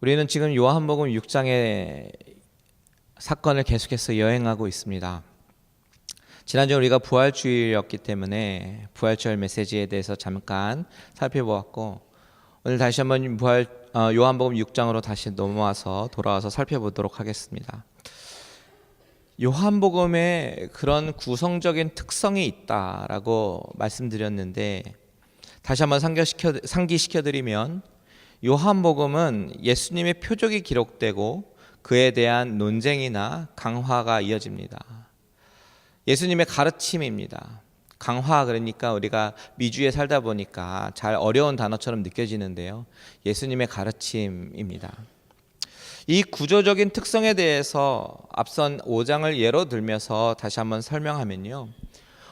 우리는 지금 요한복음 6장의 사건을 계속해서 여행하고 있습니다. 지난주 우리가 부활주일이었기 때문에 부활절 메시지에 대해서 잠깐 살펴보았고, 오늘 다시 한번 요한복음 6장으로 다시 돌아와서 살펴보도록 하겠습니다. 요한복음에 그런 구성적인 특성이 있다라고 말씀드렸는데, 다시 한번 상기시켜드리면, 요한복음은 예수님의 표적이 기록되고 그에 대한 논쟁이나 강화가 이어집니다. 예수님의 가르침입니다. 강화, 그러니까 우리가 미주에 살다 보니까 잘 어려운 단어처럼 느껴지는데요, 예수님의 가르침입니다. 이 구조적인 특성에 대해서 앞선 5장을 예로 들면서 다시 한번 설명하면요,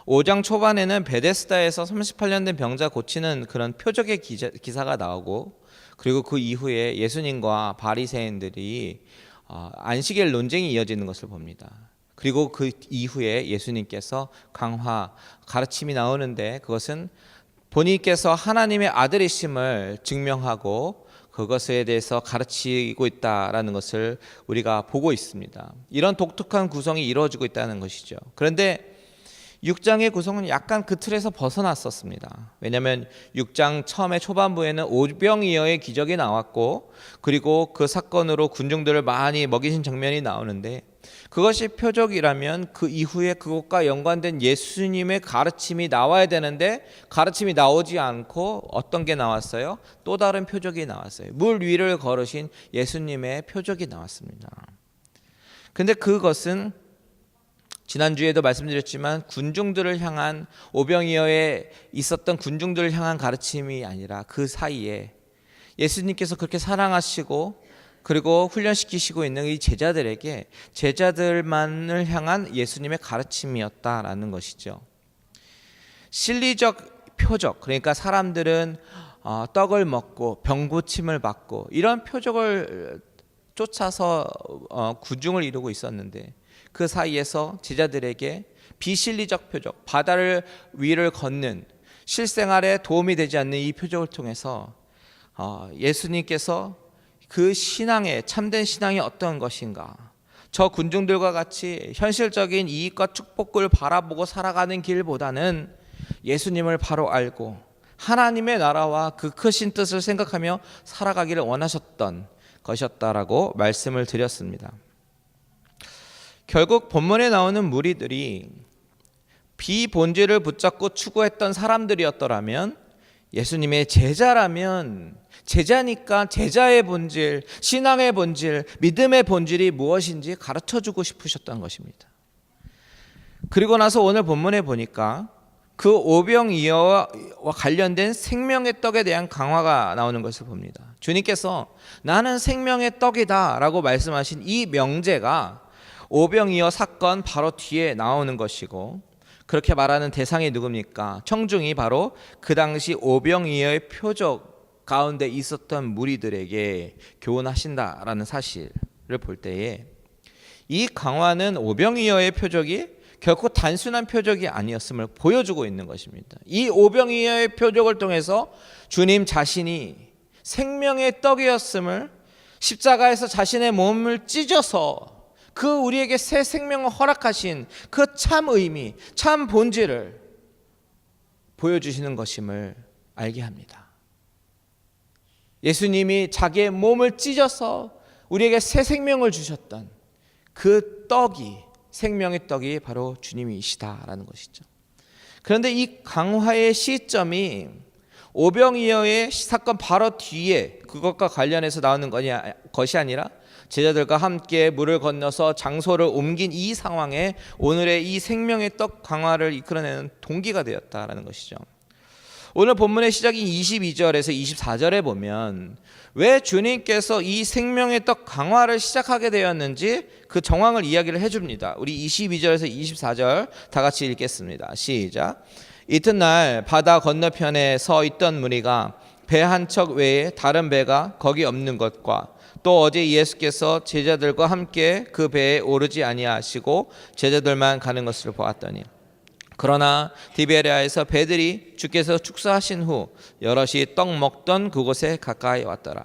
5장 초반에는 베데스다에서 38년 된 병자 고치는 그런 표적의 기사가 나오고, 그리고 그 이후에 예수님과 바리새인들이 안식일 논쟁이 이어지는 것을 봅니다. 그리고 그 이후에 예수님께서 가르침이 나오는데, 그것은 본인께서 하나님의 아들이심을 증명하고 그것에 대해서 가르치고 있다라는 것을 우리가 보고 있습니다. 이런 독특한 구성이 이루어지고 있다는 것이죠. 그런데 6장의 구성은 약간 그 틀에서 벗어났었습니다. 왜냐하면 6장 처음에 초반부에는 오병이어의 기적이 나왔고, 그리고 그 사건으로 군중들을 많이 먹이신 장면이 나오는데, 그것이 표적이라면 그 이후에 그것과 연관된 예수님의 가르침이 나와야 되는데 가르침이 나오지 않고 어떤 게 나왔어요? 또 다른 표적이 나왔어요. 물 위를 걸으신 예수님의 표적이 나왔습니다. 근데 그것은 지난주에도 말씀드렸지만 군중들을 향한, 오병이어에 있었던 군중들을 향한 가르침이 아니라 그 사이에 예수님께서 그렇게 사랑하시고 그리고 훈련시키시고 있는 이 제자들만을 향한 예수님의 가르침이었다라는 것이죠. 실리적 표적, 그러니까 사람들은 떡을 먹고 병고침을 받고 이런 표적을 쫓아서 군중을 이루고 있었는데, 그 사이에서 제자들에게 비실리적 표적, 바다를 위를 걷는 실생활에 도움이 되지 않는 이 표적을 통해서 예수님께서 그 참된 신앙이 어떤 것인가, 저 군중들과 같이 현실적인 이익과 축복을 바라보고 살아가는 길보다는 예수님을 바로 알고 하나님의 나라와 그 크신 뜻을 생각하며 살아가기를 원하셨던 것이었다라고 말씀을 드렸습니다. 결국 본문에 나오는 무리들이 비본질을 붙잡고 추구했던 사람들이었더라면, 예수님의 제자라면 제자니까 제자의 본질, 신앙의 본질, 믿음의 본질이 무엇인지 가르쳐주고 싶으셨던 것입니다. 그리고 나서 오늘 본문에 보니까 그 오병이어와 관련된 생명의 떡에 대한 강화가 나오는 것을 봅니다. 주님께서 나는 생명의 떡이다 라고 말씀하신 이 명제가 오병이어 사건 바로 뒤에 나오는 것이고, 그렇게 말하는 대상이 누굽니까? 청중이 바로 그 당시 오병이어의 표적 가운데 있었던 무리들에게 교훈하신다라는 사실을 볼 때에, 이 강화는 오병이어의 표적이 결코 단순한 표적이 아니었음을 보여주고 있는 것입니다. 이 오병이어의 표적을 통해서 주님 자신이 생명의 떡이었음을, 십자가에서 자신의 몸을 찢어서 그 우리에게 새 생명을 허락하신 그 참 의미, 참 본질을 보여주시는 것임을 알게 합니다. 예수님이 자기의 몸을 찢어서 우리에게 새 생명을 주셨던 그 떡이, 생명의 떡이 바로 주님이시다라는 것이죠. 그런데 이 강화의 시점이 오병이어의 사건 바로 뒤에 그것과 관련해서 나오는 것이 아니라 제자들과 함께 물을 건너서 장소를 옮긴 이 상황에 오늘의 이 생명의 떡 강화를 이끌어내는 동기가 되었다라는 것이죠. 오늘 본문의 시작인 22절에서 24절에 보면 왜 주님께서 이 생명의 떡 강화를 시작하게 되었는지 그 정황을 이야기를 해줍니다. 우리 22절에서 24절 다 같이 읽겠습니다. 시작. 이튿날 바다 건너편에 서 있던 무리가 배 한 척 외에 다른 배가 거기 없는 것과, 또 어제 예수께서 제자들과 함께 그 배에 오르지 아니하시고 제자들만 가는 것을 보았더니, 그러나 디베랴에서 배들이 주께서 축사하신 후 여럿이 떡 먹던 그곳에 가까이 왔더라.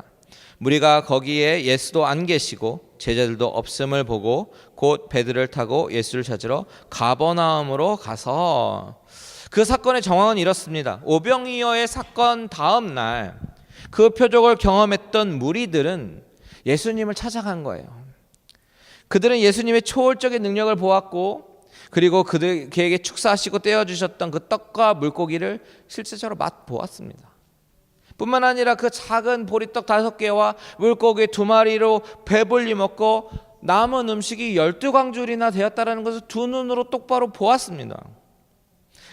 무리가 거기에 예수도 안 계시고 제자들도 없음을 보고 곧 배들을 타고 예수를 찾으러 가버나움으로 가서, 그 사건의 정황은 이렇습니다. 오병이어의 사건 다음 날 그 표적을 경험했던 무리들은 예수님을 찾아간 거예요. 그들은 예수님의 초월적인 능력을 보았고, 그리고 그에게 축사하시고 떼어주셨던 그 떡과 물고기를 실제적으로 맛보았습니다. 뿐만 아니라 그 작은 보리떡 5개와 물고기 2마리로 배불리 먹고 남은 음식이 12광줄이나 되었다는 것을 두 눈으로 똑바로 보았습니다.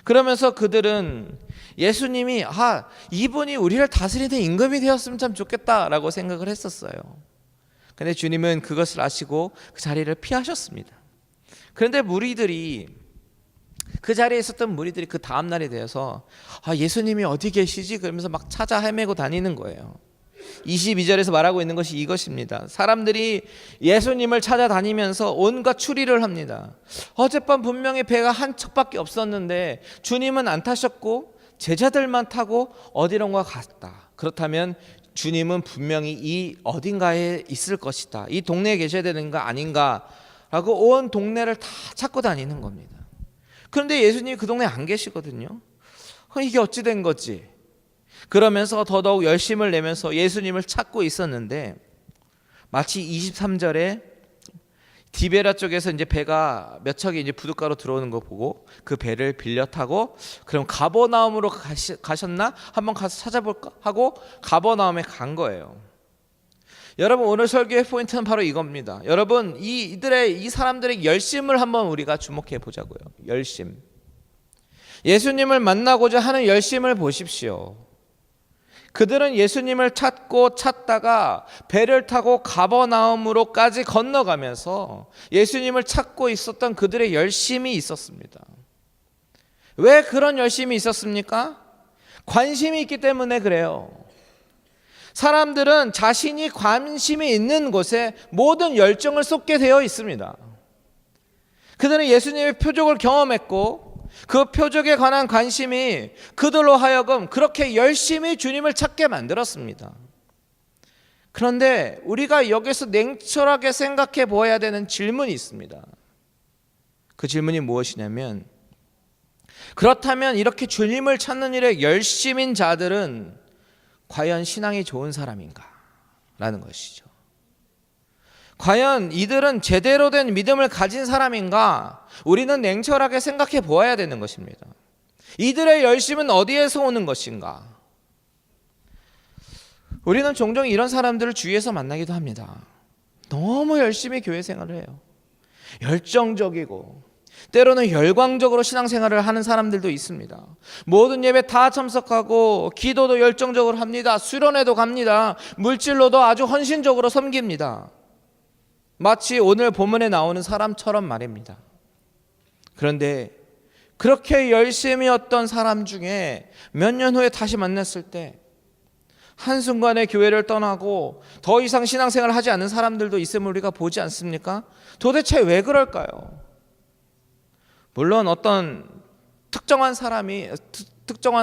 그러면서 그들은 예수님이 이분이 우리를 다스리는 임금이 되었으면 참 좋겠다라고 생각을 했었어요. 그런데 주님은 그것을 아시고 그 자리를 피하셨습니다. 그런데 그 자리에 있었던 무리들이 그 다음 날이 되어서 예수님이 어디 계시지? 그러면서 막 찾아 헤매고 다니는 거예요. 22절에서 말하고 있는 것이 이것입니다. 사람들이 예수님을 찾아다니면서 온갖 추리를 합니다. 어젯밤 분명히 배가 한 척밖에 없었는데 주님은 안 타셨고 제자들만 타고 어디론가 갔다. 그렇다면 주님은 분명히 이 어딘가에 있을 것이다. 이 동네에 계셔야 되는 거 아닌가 라고 온 동네를 다 찾고 다니는 겁니다. 그런데 예수님이 그 동네에 안 계시거든요. 이게 어찌 된 거지? 그러면서 더더욱 열심을 내면서 예수님을 찾고 있었는데, 마치 23절에 디베라 쪽에서 이제 배가 몇 척이 이제 부둣가로 들어오는 거 보고 그 배를 빌려 타고, 그럼 가버나움으로 가셨나? 한번 가서 찾아볼까? 하고 가버나움에 간 거예요. 여러분, 오늘 설교의 포인트는 바로 이겁니다. 여러분, 이 사람들의 열심을 한번 우리가 주목해 보자고요. 열심. 예수님을 만나고자 하는 열심을 보십시오. 그들은 예수님을 찾다가 배를 타고 가버나움으로까지 건너가면서 예수님을 찾고 있었던 그들의 열심이 있었습니다. 왜 그런 열심이 있었습니까? 관심이 있기 때문에 그래요. 사람들은 자신이 관심이 있는 곳에 모든 열정을 쏟게 되어 있습니다. 그들은 예수님의 표적을 경험했고, 그 표적에 관한 관심이 그들로 하여금 그렇게 열심히 주님을 찾게 만들었습니다. 그런데 우리가 여기서 냉철하게 생각해 보아야 되는 질문이 있습니다. 그 질문이 무엇이냐면, 그렇다면 이렇게 주님을 찾는 일에 열심인 자들은 과연 신앙이 좋은 사람인가? 라는 것이죠. 과연 이들은 제대로 된 믿음을 가진 사람인가? 우리는 냉철하게 생각해 보아야 되는 것입니다. 이들의 열심은 어디에서 오는 것인가? 우리는 종종 이런 사람들을 주위에서 만나기도 합니다. 너무 열심히 교회 생활을 해요. 열정적이고 때로는 열광적으로 신앙생활을 하는 사람들도 있습니다. 모든 예배 다 참석하고 기도도 열정적으로 합니다. 수련회도 갑니다. 물질로도 아주 헌신적으로 섬깁니다. 마치 오늘 본문에 나오는 사람처럼 말입니다. 그런데 그렇게 열심히 했던 사람 중에 몇 년 후에 다시 만났을 때 한순간에 교회를 떠나고 더 이상 신앙생활을 하지 않는 사람들도 있음을 우리가 보지 않습니까? 도대체 왜 그럴까요? 물론 어떤 특정한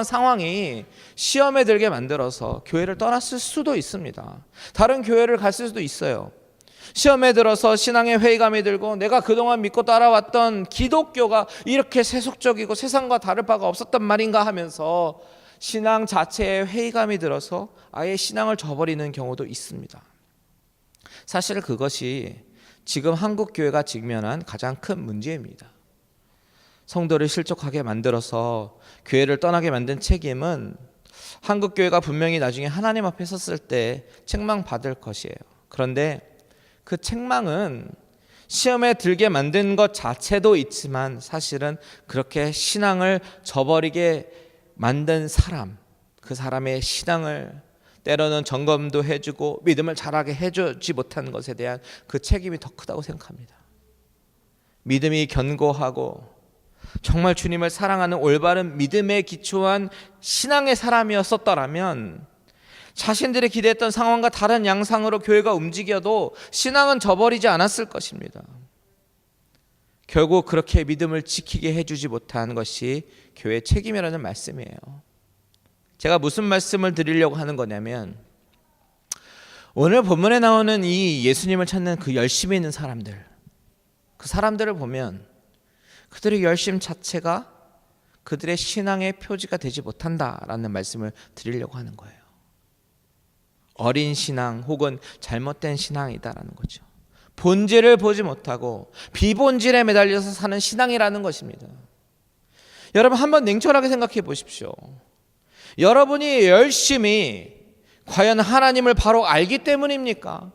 상황이 시험에 들게 만들어서 교회를 떠났을 수도 있습니다. 다른 교회를 갔을 수도 있어요. 시험에 들어서 신앙의 회의감이 들고 내가 그동안 믿고 따라왔던 기독교가 이렇게 세속적이고 세상과 다를 바가 없었단 말인가 하면서 신앙 자체에 회의감이 들어서 아예 신앙을 저버리는 경우도 있습니다. 사실 그것이 지금 한국 교회가 직면한 가장 큰 문제입니다. 성도를 실족하게 만들어서 교회를 떠나게 만든 책임은 한국 교회가 분명히 나중에 하나님 앞에 섰을 때 책망받을 것이에요. 그런데 그 책망은 시험에 들게 만든 것 자체도 있지만 사실은 그렇게 신앙을 저버리게 만든 사람, 그 사람의 신앙을 때로는 점검도 해주고 믿음을 자라게 해주지 못한 것에 대한 그 책임이 더 크다고 생각합니다. 믿음이 견고하고 정말 주님을 사랑하는 올바른 믿음에 기초한 신앙의 사람이었었더라면 자신들이 기대했던 상황과 다른 양상으로 교회가 움직여도 신앙은 저버리지 않았을 것입니다. 결국 그렇게 믿음을 지키게 해주지 못한 것이 교회의 책임이라는 말씀이에요. 제가 무슨 말씀을 드리려고 하는 거냐면, 오늘 본문에 나오는 이 예수님을 찾는 그 열심히 있는 사람들, 그 사람들을 보면 그들의 열심 자체가 그들의 신앙의 표지가 되지 못한다라는 말씀을 드리려고 하는 거예요. 어린 신앙 혹은 잘못된 신앙이다라는 거죠. 본질을 보지 못하고 비본질에 매달려서 사는 신앙이라는 것입니다. 여러분 한번 냉철하게 생각해 보십시오. 여러분이 열심히 과연 하나님을 바로 알기 때문입니까?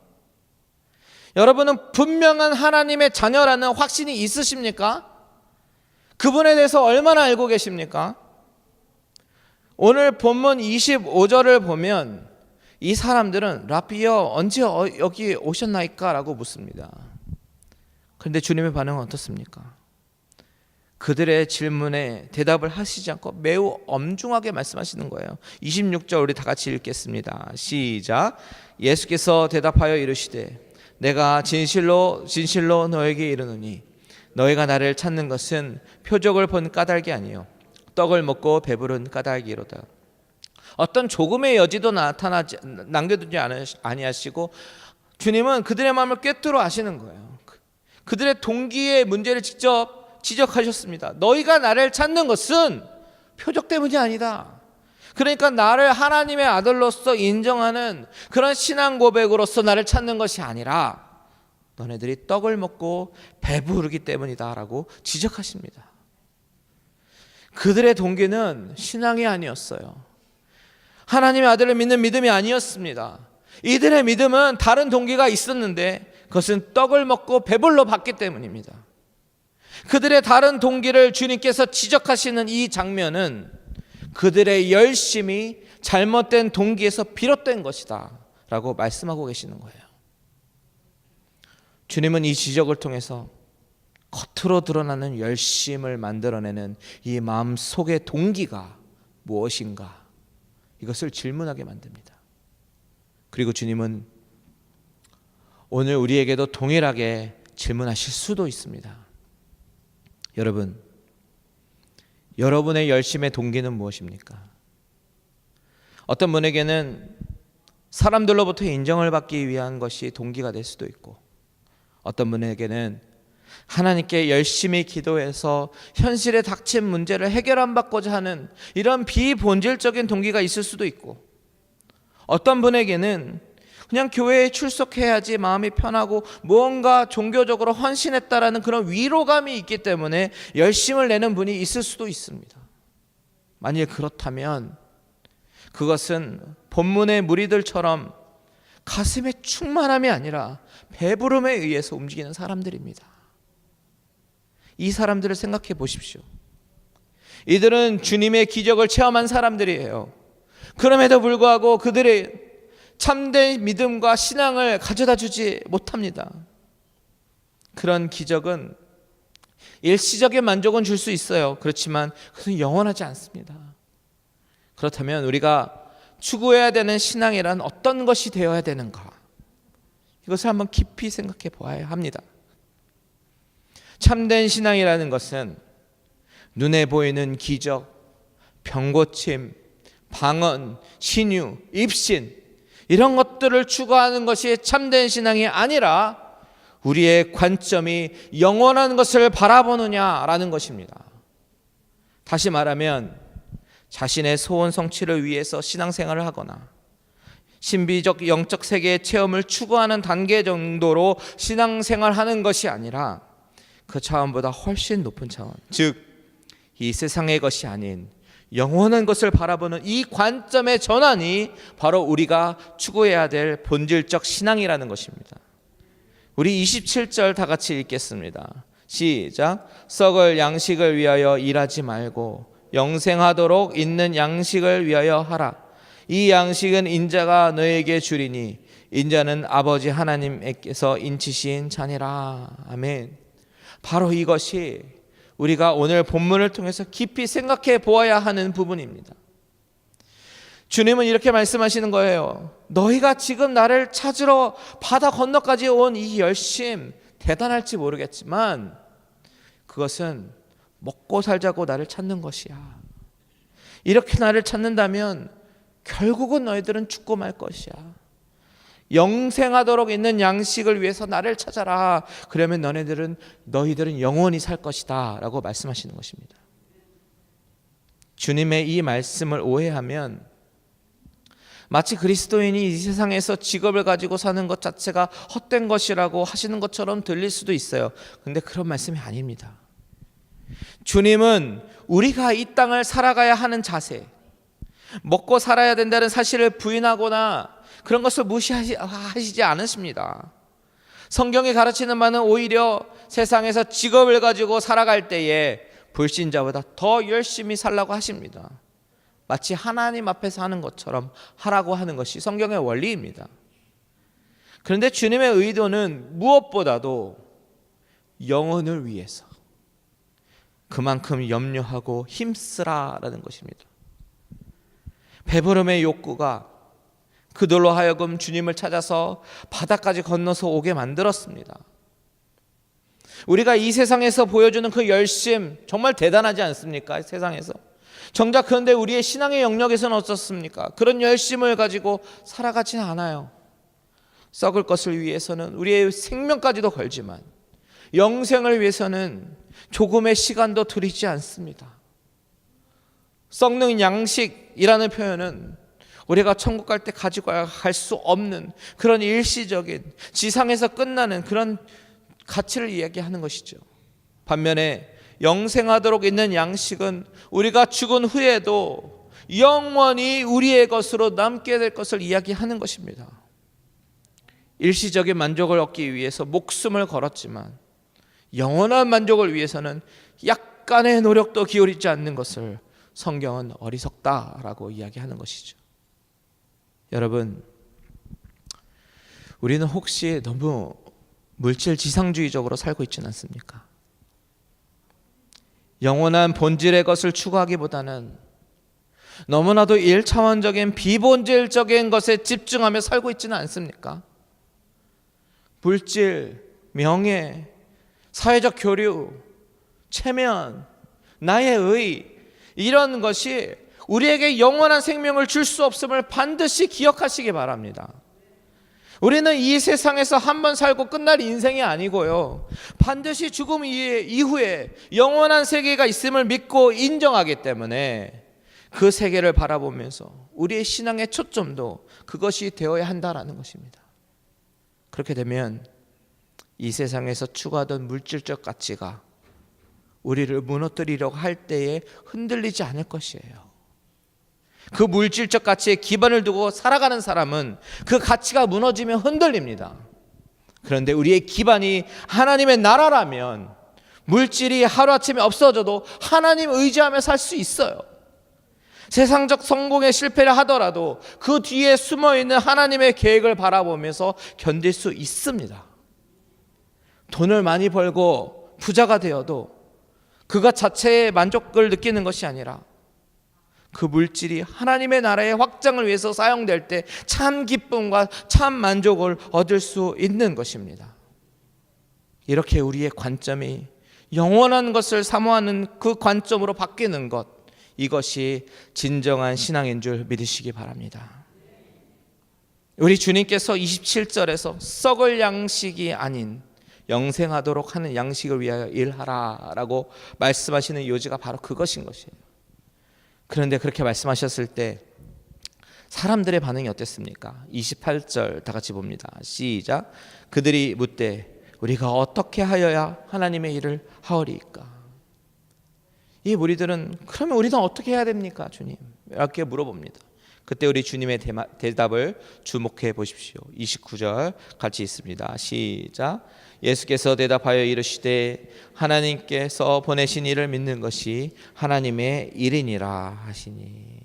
여러분은 분명한 하나님의 자녀라는 확신이 있으십니까? 그분에 대해서 얼마나 알고 계십니까? 오늘 본문 25절을 보면 이 사람들은 라비여 언제 여기 오셨나이까? 라고 묻습니다. 그런데 주님의 반응은 어떻습니까? 그들의 질문에 대답을 하시지 않고 매우 엄중하게 말씀하시는 거예요. 26절 우리 다 같이 읽겠습니다. 시작. 예수께서 대답하여 이르시되 내가 진실로 진실로 너에게 이르노니 너희가 나를 찾는 것은 표적을 본 까닭이 아니요 떡을 먹고 배부른 까닭이로다. 어떤 조금의 여지도 남겨두지 아니하시고 주님은 그들의 마음을 꿰뚫어 아시는 거예요. 그들의 동기의 문제를 직접 지적하셨습니다. 너희가 나를 찾는 것은 표적 때문이 아니다. 그러니까 나를 하나님의 아들로서 인정하는 그런 신앙 고백으로서 나를 찾는 것이 아니라 너네들이 떡을 먹고 배부르기 때문이다 라고 지적하십니다. 그들의 동기는 신앙이 아니었어요. 하나님의 아들을 믿는 믿음이 아니었습니다. 이들의 믿음은 다른 동기가 있었는데 그것은 떡을 먹고 배불러 봤기 때문입니다. 그들의 다른 동기를 주님께서 지적하시는 이 장면은 그들의 열심이 잘못된 동기에서 비롯된 것이다 라고 말씀하고 계시는 거예요. 주님은 이 지적을 통해서 겉으로 드러나는 열심을 만들어내는 이 마음 속의 동기가 무엇인가 이것을 질문하게 만듭니다. 그리고 주님은 오늘 우리에게도 동일하게 질문하실 수도 있습니다. 여러분, 여러분의 열심의 동기는 무엇입니까? 어떤 분에게는 사람들로부터 인정을 받기 위한 것이 동기가 될 수도 있고 어떤 분에게는 하나님께 열심히 기도해서 현실에 닥친 문제를 해결 안 받고자 하는 이런 비본질적인 동기가 있을 수도 있고 어떤 분에게는 그냥 교회에 출석해야지 마음이 편하고 무언가 종교적으로 헌신했다라는 그런 위로감이 있기 때문에 열심을 내는 분이 있을 수도 있습니다. 만일 그렇다면 그것은 본문의 무리들처럼 가슴의 충만함이 아니라 배부름에 의해서 움직이는 사람들입니다. 이 사람들을 생각해 보십시오. 이들은 주님의 기적을 체험한 사람들이에요. 그럼에도 불구하고 그들의 참된 믿음과 신앙을 가져다 주지 못합니다. 그런 기적은 일시적인 만족은 줄 수 있어요. 그렇지만 그것은 영원하지 않습니다. 그렇다면 우리가 추구해야 되는 신앙이란 어떤 것이 되어야 되는가? 이것을 한번 깊이 생각해 보아야 합니다. 참된 신앙이라는 것은 눈에 보이는 기적, 병고침, 방언, 신유, 입신 이런 것들을 추구하는 것이 참된 신앙이 아니라 우리의 관점이 영원한 것을 바라보느냐라는 것입니다. 다시 말하면 자신의 소원 성취를 위해서 신앙생활을 하거나 신비적 영적 세계의 체험을 추구하는 단계 정도로 신앙생활하는 것이 아니라 그 차원보다 훨씬 높은 차원, 즉 이 세상의 것이 아닌 영원한 것을 바라보는 이 관점의 전환이 바로 우리가 추구해야 될 본질적 신앙이라는 것입니다. 우리 27절 다 같이 읽겠습니다. 시작. 썩을 양식을 위하여 일하지 말고 영생하도록 있는 양식을 위하여 하라. 이 양식은 인자가 너에게 주리니 인자는 아버지 하나님께서 인치신 자니라. 아멘. 바로 이것이 우리가 오늘 본문을 통해서 깊이 생각해 보아야 하는 부분입니다. 주님은 이렇게 말씀하시는 거예요. 너희가 지금 나를 찾으러 바다 건너까지 온 이 열심 대단할지 모르겠지만 그것은 먹고 살자고 나를 찾는 것이야. 이렇게 나를 찾는다면 결국은 너희들은 죽고 말 것이야. 영생하도록 있는 양식을 위해서 나를 찾아라. 그러면 너희들은 영원히 살 것이다 라고 말씀하시는 것입니다. 주님의 이 말씀을 오해하면 마치 그리스도인이 이 세상에서 직업을 가지고 사는 것 자체가 헛된 것이라고 하시는 것처럼 들릴 수도 있어요. 그런데 그런 말씀이 아닙니다. 주님은 우리가 이 땅을 살아가야 하는 자세, 먹고 살아야 된다는 사실을 부인하거나 그런 것을 무시하시지 않으십니다. 성경이 가르치는 바는 오히려 세상에서 직업을 가지고 살아갈 때에 불신자보다 더 열심히 살라고 하십니다. 마치 하나님 앞에서 하는 것처럼 하라고 하는 것이 성경의 원리입니다. 그런데 주님의 의도는 무엇보다도 영혼을 위해서 그만큼 염려하고 힘쓰라라는 것입니다. 배부름의 욕구가 그들로 하여금 주님을 찾아서 바다까지 건너서 오게 만들었습니다. 우리가 이 세상에서 보여주는 그 열심 정말 대단하지 않습니까? 세상에서. 정작 그런데 우리의 신앙의 영역에서는 어떻습니까? 그런 열심을 가지고 살아가지는 않아요. 썩을 것을 위해서는 우리의 생명까지도 걸지만 영생을 위해서는 조금의 시간도 들이지 않습니다. 썩는 양식이라는 표현은 우리가 천국 갈 때 가지고 갈 수 없는 그런 일시적인 지상에서 끝나는 그런 가치를 이야기하는 것이죠. 반면에 영생하도록 있는 양식은 우리가 죽은 후에도 영원히 우리의 것으로 남게 될 것을 이야기하는 것입니다. 일시적인 만족을 얻기 위해서 목숨을 걸었지만 영원한 만족을 위해서는 약간의 노력도 기울이지 않는 것을 성경은 어리석다라고 이야기하는 것이죠. 여러분, 우리는 혹시 너무 물질 지상주의적으로 살고 있지는 않습니까? 영원한 본질의 것을 추구하기보다는 너무나도 1차원적인 비본질적인 것에 집중하며 살고 있지는 않습니까? 물질, 명예, 사회적 교류, 체면, 나의 의, 이런 것이 우리에게 영원한 생명을 줄 수 없음을 반드시 기억하시기 바랍니다. 우리는 이 세상에서 한 번 살고 끝날 인생이 아니고요, 반드시 죽음 이후에 영원한 세계가 있음을 믿고 인정하기 때문에 그 세계를 바라보면서 우리의 신앙의 초점도 그것이 되어야 한다라는 것입니다. 그렇게 되면 이 세상에서 추구하던 물질적 가치가 우리를 무너뜨리려고 할 때에 흔들리지 않을 것이에요. 그 물질적 가치에 기반을 두고 살아가는 사람은 그 가치가 무너지면 흔들립니다. 그런데 우리의 기반이 하나님의 나라라면 물질이 하루아침에 없어져도 하나님 의지하며 살 수 있어요. 세상적 성공에 실패를 하더라도 그 뒤에 숨어있는 하나님의 계획을 바라보면서 견딜 수 있습니다. 돈을 많이 벌고 부자가 되어도 그것 자체의 만족을 느끼는 것이 아니라 그 물질이 하나님의 나라의 확장을 위해서 사용될 때 참 기쁨과 참 만족을 얻을 수 있는 것입니다. 이렇게 우리의 관점이 영원한 것을 사모하는 그 관점으로 바뀌는 것, 이것이 진정한 신앙인 줄 믿으시기 바랍니다. 우리 주님께서 27절에서 썩을 양식이 아닌 영생하도록 하는 양식을 위하여 일하라 라고 말씀하시는 요지가 바로 그것인 것이에요. 그런데 그렇게 말씀하셨을 때 사람들의 반응이 어땠습니까? 28절 다 같이 봅니다. 시작. 그들이 묻되 우리가 어떻게 하여야 하나님의 일을 하오리이까? 이 무리들은 그러면 우리는 어떻게 해야 됩니까, 주님? 이렇게 물어봅니다. 그때 우리 주님의 대답을 주목해 보십시오. 29절 같이 있습니다. 시작. 예수께서 대답하여 이르시되 하나님께서 보내신 이를 믿는 것이 하나님의 일이니라 하시니.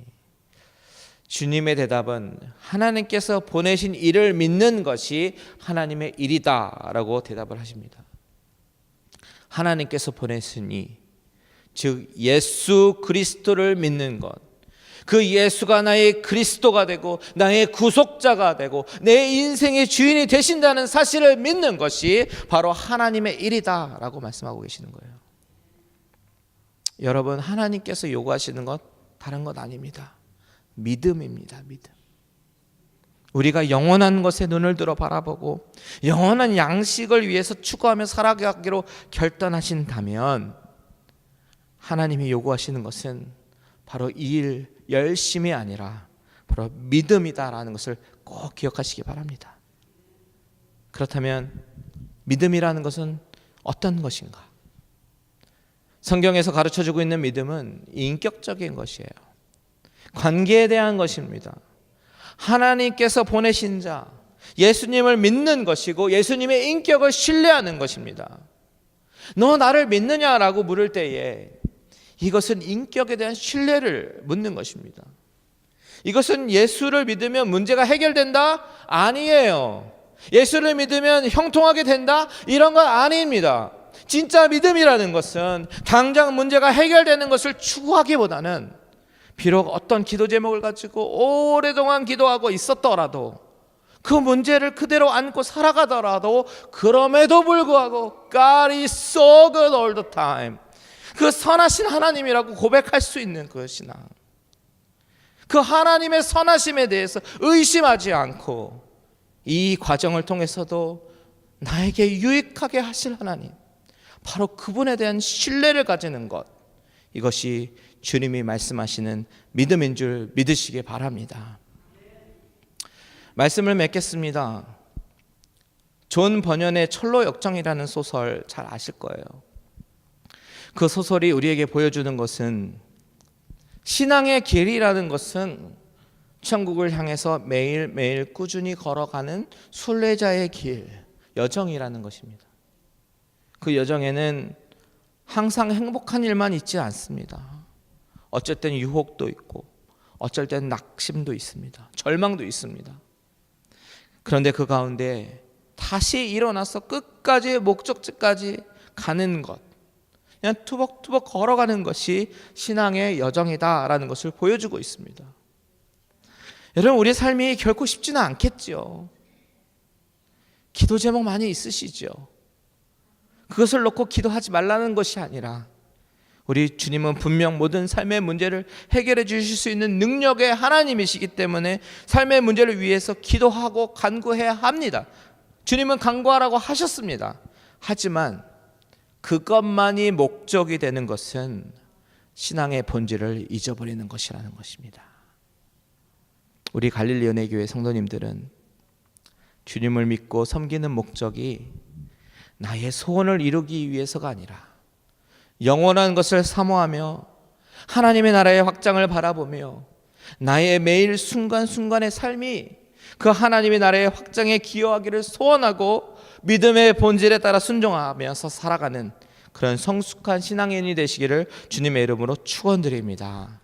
주님의 대답은 하나님께서 보내신 이를 믿는 것이 하나님의 일이다 라고 대답을 하십니다. 하나님께서 보내신 이, 즉 예수 그리스도를 믿는 것, 그 예수가 나의 그리스도가 되고 나의 구속자가 되고 내 인생의 주인이 되신다는 사실을 믿는 것이 바로 하나님의 일이다 라고 말씀하고 계시는 거예요. 여러분, 하나님께서 요구하시는 것 다른 것 아닙니다. 믿음입니다. 믿음. 우리가 영원한 것에 눈을 들어 바라보고 영원한 양식을 위해서 추구하며 살아가기로 결단하신다면 하나님이 요구하시는 것은 바로 이 일 열심이 아니라 바로 믿음이다라는 것을 꼭 기억하시기 바랍니다. 그렇다면 믿음이라는 것은 어떤 것인가? 성경에서 가르쳐주고 있는 믿음은 인격적인 것이에요. 관계에 대한 것입니다. 하나님께서 보내신 자 예수님을 믿는 것이고 예수님의 인격을 신뢰하는 것입니다. 너 나를 믿느냐라고 물을 때에 이것은 인격에 대한 신뢰를 묻는 것입니다. 이것은 예수를 믿으면 문제가 해결된다? 아니에요. 예수를 믿으면 형통하게 된다? 이런 건 아닙니다. 진짜 믿음이라는 것은 당장 문제가 해결되는 것을 추구하기보다는 비록 어떤 기도 제목을 가지고 오랫동안 기도하고 있었더라도 그 문제를 그대로 안고 살아가더라도 그럼에도 불구하고 God is so good all the time, 그 선하신 하나님이라고 고백할 수 있는 그 신앙, 그 하나님의 선하심에 대해서 의심하지 않고 이 과정을 통해서도 나에게 유익하게 하실 하나님, 바로 그분에 대한 신뢰를 가지는 것, 이것이 주님이 말씀하시는 믿음인 줄 믿으시기 바랍니다. 말씀을 맺겠습니다. 존 버년의 철로 역정이라는 소설 잘 아실 거예요. 그 소설이 우리에게 보여주는 것은 신앙의 길이라는 것은 천국을 향해서 매일매일 꾸준히 걸어가는 순례자의 길, 여정이라는 것입니다. 그 여정에는 항상 행복한 일만 있지 않습니다. 어쩔 땐 유혹도 있고 어쩔 땐 낙심도 있습니다. 절망도 있습니다. 그런데 그 가운데 다시 일어나서 끝까지 목적지까지 가는 것, 그냥 투벅투벅 걸어가는 것이 신앙의 여정이다라는 것을 보여주고 있습니다. 여러분, 우리 삶이 결코 쉽지는 않겠지요. 기도 제목 많이 있으시죠. 그것을 놓고 기도하지 말라는 것이 아니라 우리 주님은 분명 모든 삶의 문제를 해결해 주실 수 있는 능력의 하나님이시기 때문에 삶의 문제를 위해서 기도하고 간구해야 합니다. 주님은 간구하라고 하셨습니다. 하지만 그것만이 목적이 되는 것은 신앙의 본질을 잊어버리는 것이라는 것입니다. 우리 갈릴리 은혜교회 성도님들은 주님을 믿고 섬기는 목적이 나의 소원을 이루기 위해서가 아니라 영원한 것을 사모하며 하나님의 나라의 확장을 바라보며 나의 매일 순간순간의 삶이 그 하나님의 나라의 확장에 기여하기를 소원하고 믿음의 본질에 따라 순종하면서 살아가는 그런 성숙한 신앙인이 되시기를 주님의 이름으로 축원드립니다.